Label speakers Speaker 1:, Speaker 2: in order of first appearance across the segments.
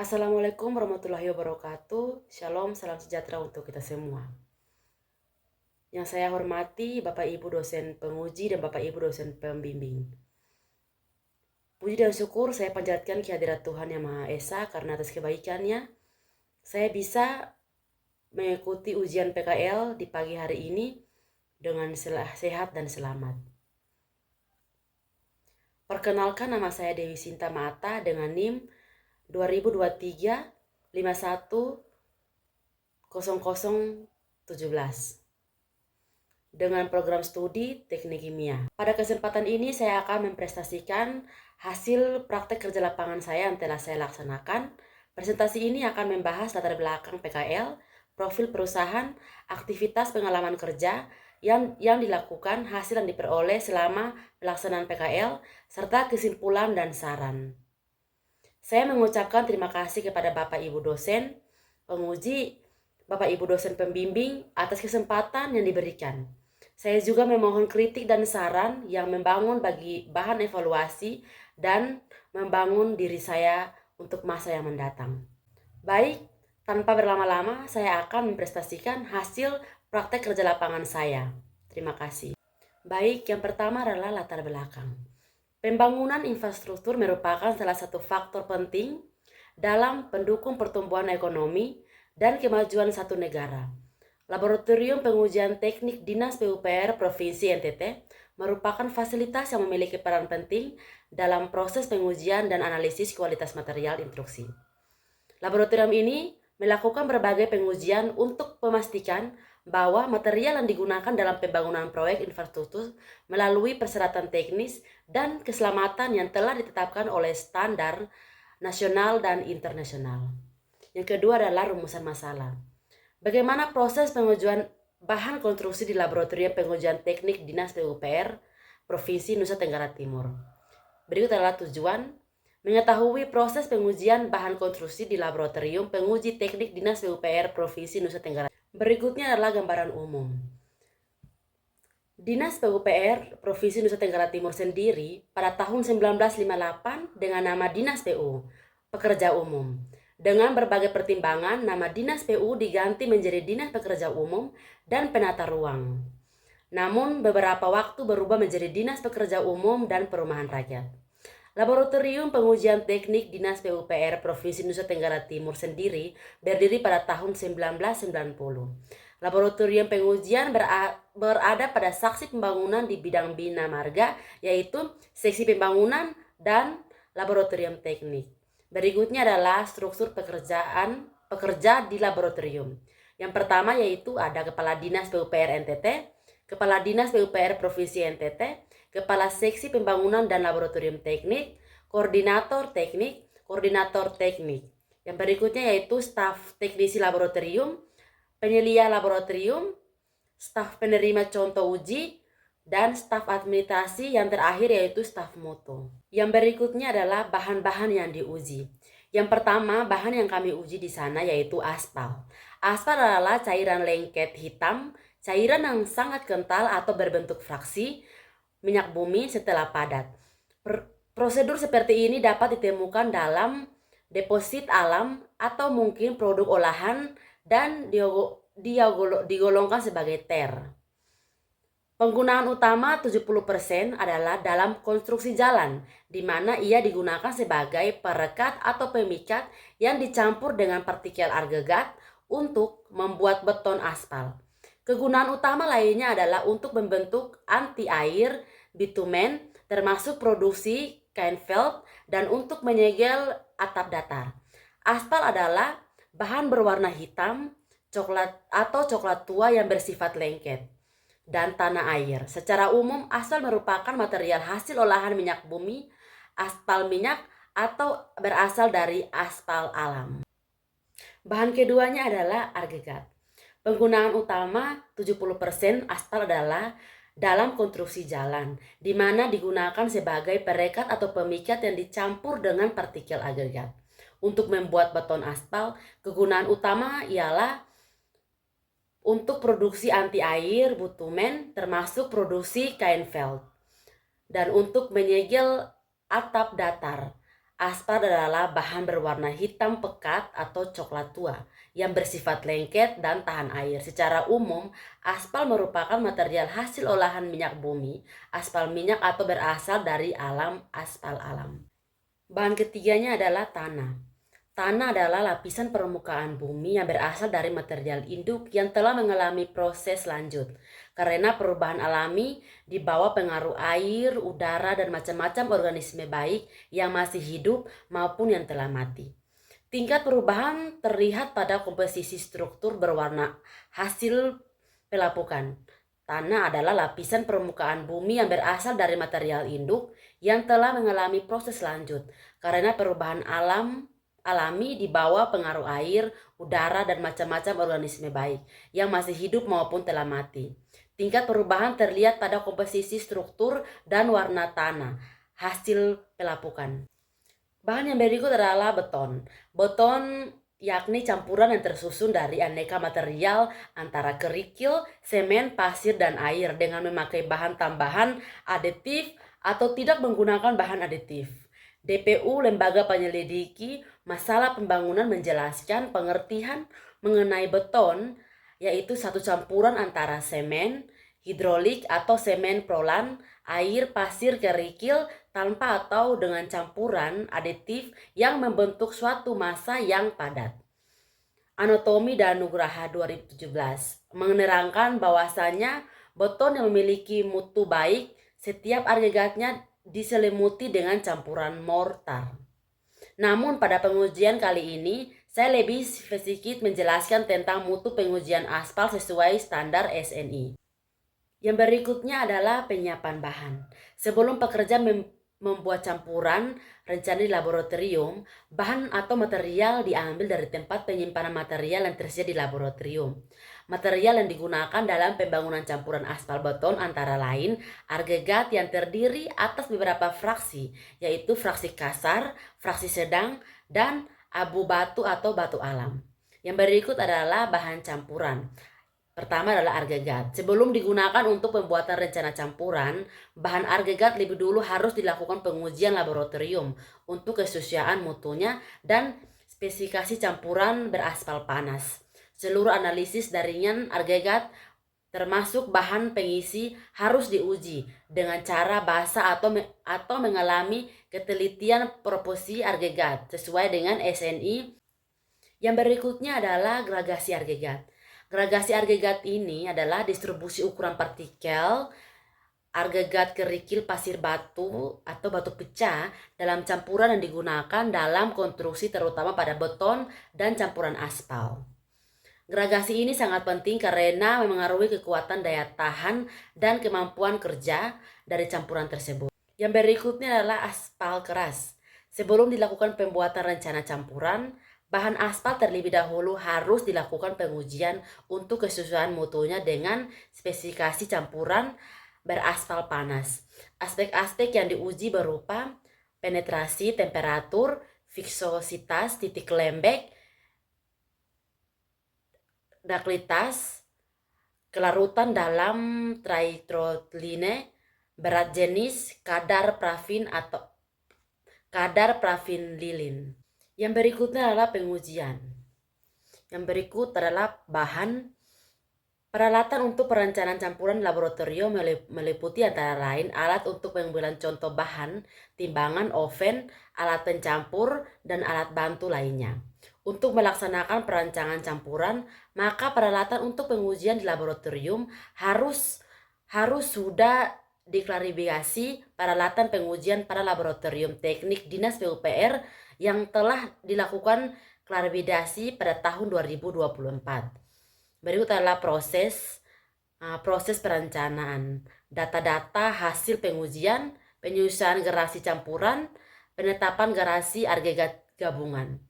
Speaker 1: Assalamualaikum warahmatullahi wabarakatuh. Shalom, salam sejahtera untuk kita semua. Yang saya hormati Bapak Ibu dosen penguji dan Bapak Ibu dosen pembimbing. Puji dan syukur saya panjatkan kehadirat Tuhan Yang Maha Esa karena atas kebaikannya saya bisa mengikuti ujian PKL di pagi hari ini dengan sehat dan selamat. Perkenalkan, nama saya Dewi Sinta Mata dengan NIM 2023 51 0017 dengan program studi teknik kimia. Pada kesempatan ini saya akan mempresentasikan hasil praktek kerja lapangan saya yang telah saya laksanakan. Presentasi ini akan membahas latar belakang PKL, profil perusahaan, aktivitas pengalaman kerja yang dilakukan, hasil yang diperoleh selama pelaksanaan PKL, serta kesimpulan dan saran. Saya mengucapkan terima kasih kepada Bapak Ibu dosen penguji, Bapak Ibu dosen pembimbing atas kesempatan yang diberikan. Saya juga memohon kritik dan saran yang membangun bagi bahan evaluasi dan membangun diri saya untuk masa yang mendatang. Baik, tanpa berlama-lama saya akan mempresentasikan hasil praktek kerja lapangan saya. Terima kasih. Baik, yang pertama adalah latar belakang. Pembangunan infrastruktur merupakan salah satu faktor penting dalam pendukung pertumbuhan ekonomi dan kemajuan satu negara. Laboratorium Pengujian Teknik Dinas PUPR Provinsi NTT merupakan fasilitas yang memiliki peran penting dalam proses pengujian dan analisis kualitas material instruksi. Laboratorium ini melakukan berbagai pengujian untuk memastikan bahwa material yang digunakan dalam pembangunan proyek infrastruktur melalui persyaratan teknis dan keselamatan yang telah ditetapkan oleh standar nasional dan internasional. Yang kedua adalah rumusan masalah. Bagaimana proses pengujian bahan konstruksi di Laboratorium Pengujian Teknik Dinas PUPR Provinsi Nusa Tenggara Timur. Berikut adalah tujuan: mengetahui proses pengujian bahan konstruksi di Laboratorium Penguji Teknik Dinas PUPR Provinsi Nusa Tenggara. Berikutnya adalah gambaran umum. Dinas PUPR Provinsi Nusa Tenggara Timur sendiri pada tahun 1958 dengan nama Dinas PU, Pekerja Umum. Dengan berbagai pertimbangan, nama Dinas PU diganti menjadi Dinas Pekerja Umum dan Penata Ruang. Namun beberapa waktu berubah menjadi Dinas Pekerja Umum dan Perumahan Rakyat. Laboratorium Pengujian Teknik Dinas PUPR Provinsi Nusa Tenggara Timur sendiri berdiri pada tahun 1990. Laboratorium pengujian berada pada saksi pembangunan di bidang bina marga, yaitu seksi pembangunan dan laboratorium teknik. Berikutnya adalah struktur pekerja di laboratorium. Yang pertama yaitu ada Kepala Dinas PUPR NTT, Kepala Dinas PUPR Provinsi NTT, Kepala Seksi Pembangunan dan Laboratorium Teknik, Koordinator Teknik, Koordinator Teknik. Yang berikutnya yaitu staf teknisi laboratorium, penyelia laboratorium, staf penerima contoh uji, dan staf administrasi. Yang terakhir yaitu staf mutu. Yang berikutnya adalah bahan-bahan yang diuji. Yang pertama, bahan yang kami uji di sana yaitu aspal. Aspal adalah cairan lengket hitam, cairan yang sangat kental atau berbentuk fraksi minyak bumi setelah padat. Prosedur seperti ini dapat ditemukan dalam deposit alam atau mungkin produk olahan dan digolongkan sebagai ter. Penggunaan utama 70% adalah dalam konstruksi jalan, di mana ia digunakan sebagai perekat atau pemikat yang dicampur dengan partikel agregat untuk membuat beton aspal. Kegunaan utama lainnya adalah untuk membentuk anti air, bitumen, termasuk produksi kain felt, dan untuk menyegel atap datar. Aspal adalah bahan berwarna hitam, coklat atau coklat tua yang bersifat lengket dan tanah air. Secara umum, aspal merupakan material hasil olahan minyak bumi, aspal minyak, atau berasal dari aspal alam. Bahan keduanya adalah agregat. Penggunaan utama 70% aspal adalah dalam konstruksi jalan, di mana digunakan sebagai perekat atau pemikat yang dicampur dengan partikel agregat. Untuk membuat beton aspal, kegunaan utama ialah untuk produksi anti air, bitumen, termasuk produksi kain felt. Dan untuk menyegel atap datar, Aspal adalah bahan berwarna hitam pekat atau coklat tua yang bersifat lengket dan tahan air. Secara umum, aspal merupakan material hasil olahan minyak bumi, aspal minyak atau berasal dari aspal alam. Bahan ketiganya adalah tanah. Tanah adalah lapisan permukaan bumi yang berasal dari material induk yang telah mengalami proses lanjut karena perubahan alami di bawah pengaruh air, udara, dan macam-macam organisme baik yang masih hidup maupun yang telah mati. Tingkat perubahan terlihat pada komposisi struktur berwarna hasil pelapukan. Tanah adalah lapisan permukaan bumi yang berasal dari material induk yang telah mengalami proses lanjut karena perubahan alami di bawah pengaruh air, udara, dan macam-macam organisme baik yang masih hidup maupun telah mati. Tingkat perubahan terlihat pada komposisi struktur dan warna tanah hasil pelapukan. Bahan yang berikut adalah beton. Beton yakni campuran yang tersusun dari aneka material antara kerikil, semen, pasir, dan air dengan memakai bahan tambahan aditif atau tidak menggunakan bahan aditif. DPU Lembaga Penyelidiki Masalah Pembangunan menjelaskan pengertian mengenai beton yaitu satu campuran antara semen, hidrolik atau semen prolan, air, pasir, kerikil tanpa atau dengan campuran aditif yang membentuk suatu massa yang padat. Anatomi dan Nugraha 2017 menerangkan bahwasanya beton yang memiliki mutu baik setiap agregatnya diselimuti dengan campuran mortar. Namun pada pengujian kali ini, saya lebih sedikit menjelaskan tentang mutu pengujian aspal sesuai standar SNI. Yang berikutnya adalah penyiapan bahan. Sebelum pekerja membuat campuran rencana di laboratorium, bahan atau material diambil dari tempat penyimpanan material yang tersedia di laboratorium. Material yang digunakan dalam pembangunan campuran aspal beton antara lain agregat yang terdiri atas beberapa fraksi, yaitu fraksi kasar, fraksi sedang, dan abu batu atau batu alam. Yang berikut adalah bahan campuran. Pertama adalah agregat. Sebelum digunakan untuk pembuatan rencana campuran, bahan agregat lebih dulu harus dilakukan pengujian laboratorium untuk kesusiaan mutunya dan spesifikasi campuran beraspal panas. Seluruh analisis daringan agregat termasuk bahan pengisi harus diuji dengan cara basah atau mengalami ketelitian proporsi agregat sesuai dengan SNI. Yang berikutnya adalah gradasi agregat. Gradasi agregat ini adalah distribusi ukuran partikel agregat kerikil pasir batu atau batu pecah dalam campuran yang digunakan dalam konstruksi terutama pada beton dan campuran aspal. Gradasi ini sangat penting karena memengaruhi kekuatan daya tahan dan kemampuan kerja dari campuran tersebut. Yang berikutnya adalah aspal keras. Sebelum dilakukan pembuatan rencana campuran, bahan aspal terlebih dahulu harus dilakukan pengujian untuk kesesuaian mutunya dengan spesifikasi campuran beraspal panas. Aspek-aspek yang diuji berupa penetrasi, temperatur, viskositas, titik lembek, daklitas, kelarutan dalam tritroline, berat jenis, kadar parafin lilin. Yang berikutnya adalah pengujian. Yang berikut adalah bahan. Peralatan untuk perencanaan campuran laboratorium meliputi antara lain alat untuk pengambilan contoh bahan, timbangan, oven, alat pencampur, dan alat bantu lainnya. Untuk melaksanakan perancangan campuran, maka peralatan untuk pengujian di laboratorium harus sudah diklarifikasi peralatan pengujian pada laboratorium teknik Dinas PUPR yang telah dilakukan klarifikasi pada tahun 2024. Berikut adalah proses perencanaan, data-data hasil pengujian, penyusunan garasi campuran, penetapan garasi agregat gabungan.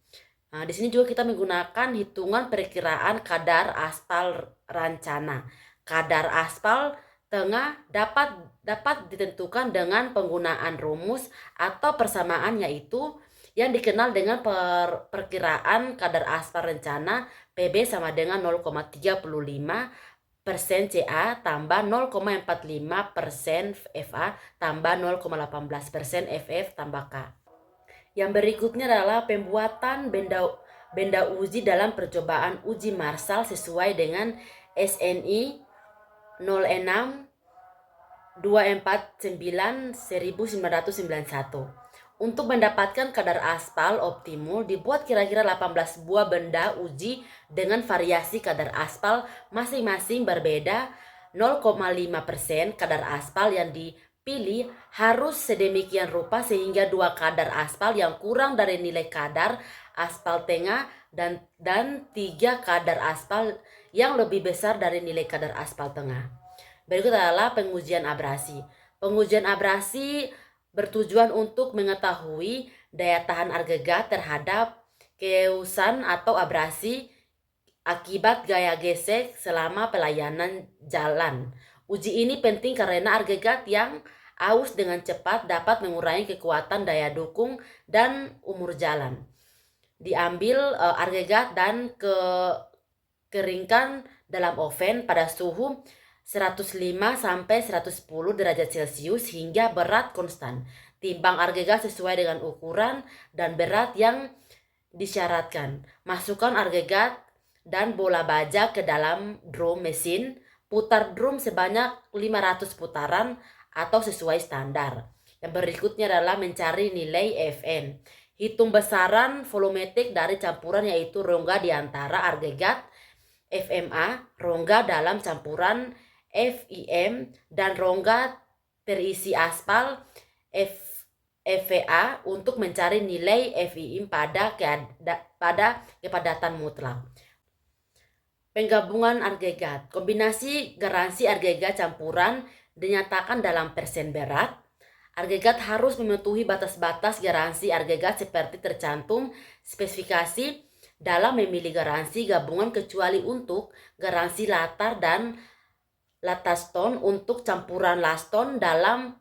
Speaker 1: Di sini juga kita menggunakan hitungan perkiraan kadar aspal rancana. Kadar aspal tengah dapat ditentukan dengan penggunaan rumus atau persamaan, yaitu yang dikenal dengan perkiraan kadar aspal rencana PB sama dengan 0,35% Ca tambah 0,45% Fa tambah 0,18% Ff tambah K. Yang berikutnya adalah pembuatan benda uji dalam percobaan uji marsal sesuai dengan SNI 06 249 1991. Untuk mendapatkan kadar aspal optimum, dibuat kira-kira 18 buah benda uji dengan variasi kadar aspal masing-masing berbeda. 0,5% kadar aspal yang dipilih harus sedemikian rupa sehingga dua kadar aspal yang kurang dari nilai kadar aspal tengah dan tiga kadar aspal yang lebih besar dari nilai kadar aspal tengah. Berikut adalah pengujian abrasi. Pengujian abrasi bertujuan untuk mengetahui daya tahan agregat terhadap keusan atau abrasi akibat gaya gesek selama pelayanan jalan. Uji ini penting karena agregat yang aus dengan cepat dapat mengurangi kekuatan daya dukung dan umur jalan. Diambil agregat dan keringkan dalam oven pada suhu 105 sampai 110 derajat Celcius hingga berat konstan. Timbang agregat sesuai dengan ukuran dan berat yang disyaratkan. Masukkan agregat dan bola baja ke dalam drum mesin. Putar drum sebanyak 500 putaran atau sesuai standar. Yang berikutnya adalah mencari nilai Fn. Hitung besaran volumetik dari campuran yaitu rongga di antara agregat FMA, rongga dalam campuran FIM, dan rongga terisi aspal FVA untuk mencari nilai FIM pada kepadatan mutlak. Penggabungan agregat. Kombinasi garansi agregat campuran dinyatakan dalam persen berat. Agregat harus memenuhi batas-batas garansi agregat seperti tercantum spesifikasi dalam memilih garansi gabungan kecuali untuk garansi latar dan latastone. Untuk campuran laston dalam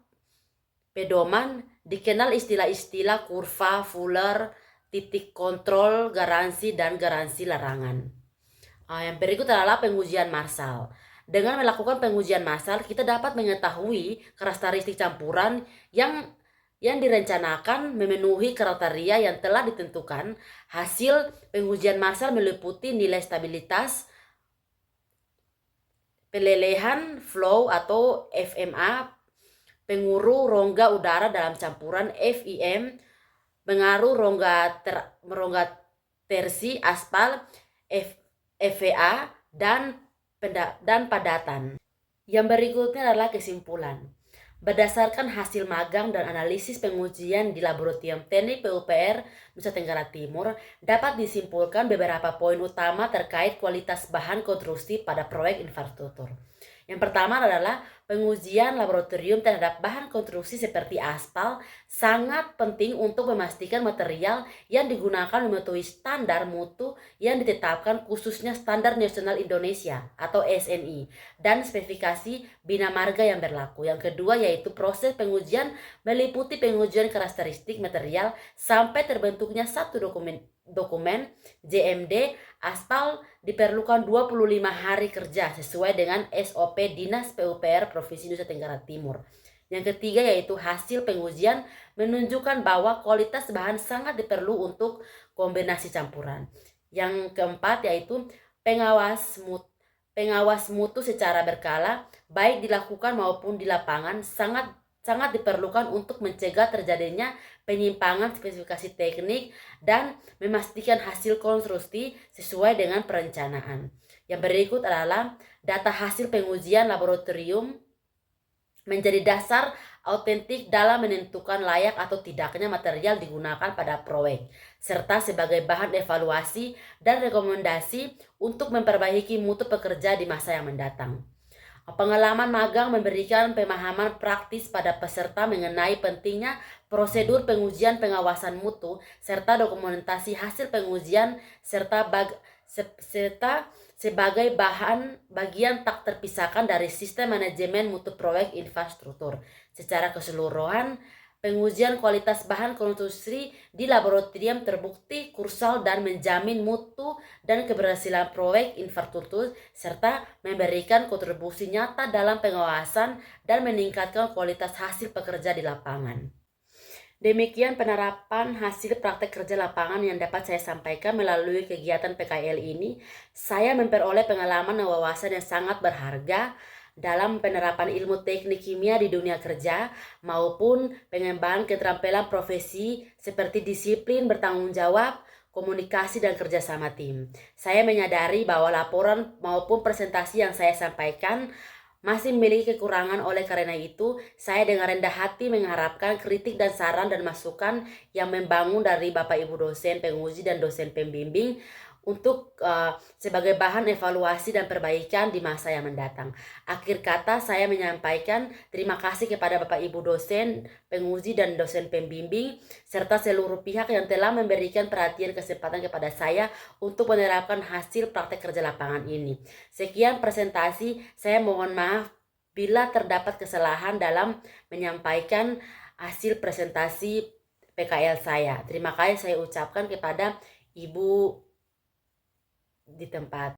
Speaker 1: pedoman dikenal istilah-istilah kurva, Fuller, titik kontrol, garansi, dan garansi larangan. Yang berikut adalah pengujian marsal. Dengan melakukan pengujian marsal, kita dapat mengetahui karakteristik campuran yang direncanakan memenuhi kriteria yang telah ditentukan. Hasil pengujian marsal meliputi nilai stabilitas, pelelehan, flow atau FMA, pengaruh rongga udara dalam campuran FIM, pengaruh rongga tersi aspal FVA, dan padatan. Yang berikutnya adalah kesimpulan. Berdasarkan hasil magang dan analisis pengujian di Laboratorium Teknik PUPR Nusa Tenggara Timur, dapat disimpulkan beberapa poin utama terkait kualitas bahan konstruksi pada proyek infrastruktur. Yang pertama adalah pengujian laboratorium terhadap bahan konstruksi seperti aspal sangat penting untuk memastikan material yang digunakan memenuhi standar mutu yang ditetapkan, khususnya Standar Nasional Indonesia atau SNI dan spesifikasi bina marga yang berlaku. Yang kedua yaitu proses pengujian meliputi pengujian karakteristik material sampai terbentuknya satu dokumen JMD aspal diperlukan 25 hari kerja sesuai dengan SOP Dinas PUPR Provinsi Nusa Tenggara Timur. Yang ketiga yaitu hasil pengujian menunjukkan bahwa kualitas bahan sangat diperlu untuk kombinasi campuran. Yang keempat yaitu pengawas mutu secara berkala baik dilakukan maupun di lapangan sangat diperlukan untuk mencegah terjadinya penyimpangan spesifikasi teknik dan memastikan hasil konstruksi sesuai dengan perencanaan. Yang berikut adalah data hasil pengujian laboratorium menjadi dasar autentik dalam menentukan layak atau tidaknya material digunakan pada proyek, serta sebagai bahan evaluasi dan rekomendasi untuk memperbaiki mutu pekerja di masa yang mendatang. Pengalaman magang memberikan pemahaman praktis pada peserta mengenai pentingnya prosedur pengujian pengawasan mutu serta dokumentasi hasil pengujian serta sebagai bagian tak terpisahkan dari sistem manajemen mutu proyek infrastruktur. Secara keseluruhan, pengujian kualitas bahan konstruksi di laboratorium terbukti krusial dan menjamin mutu dan keberhasilan proyek infrastruktur serta memberikan kontribusi nyata dalam pengawasan dan meningkatkan kualitas hasil pekerja di lapangan. Demikian penerapan hasil praktek kerja lapangan yang dapat saya sampaikan melalui kegiatan PKL ini. Saya memperoleh pengalaman dan wawasan yang sangat berharga dalam penerapan ilmu teknik kimia di dunia kerja maupun pengembangan keterampilan profesi seperti disiplin, bertanggung jawab, komunikasi, dan kerjasama tim. Saya menyadari bahwa laporan maupun presentasi yang saya sampaikan masih memiliki kekurangan. Oleh karena itu, saya dengan rendah hati mengharapkan kritik dan saran dan masukan yang membangun dari Bapak Ibu dosen penguji dan dosen pembimbing untuk sebagai bahan evaluasi dan perbaikan di masa yang mendatang. Akhir kata, saya menyampaikan terima kasih kepada Bapak Ibu dosen penguji dan dosen pembimbing serta seluruh pihak yang telah memberikan perhatian kesempatan kepada saya untuk menerapkan hasil praktek kerja lapangan ini. Sekian presentasi, saya mohon maaf bila terdapat kesalahan dalam menyampaikan hasil presentasi PKL saya. Terima kasih saya ucapkan kepada Ibu di tempat.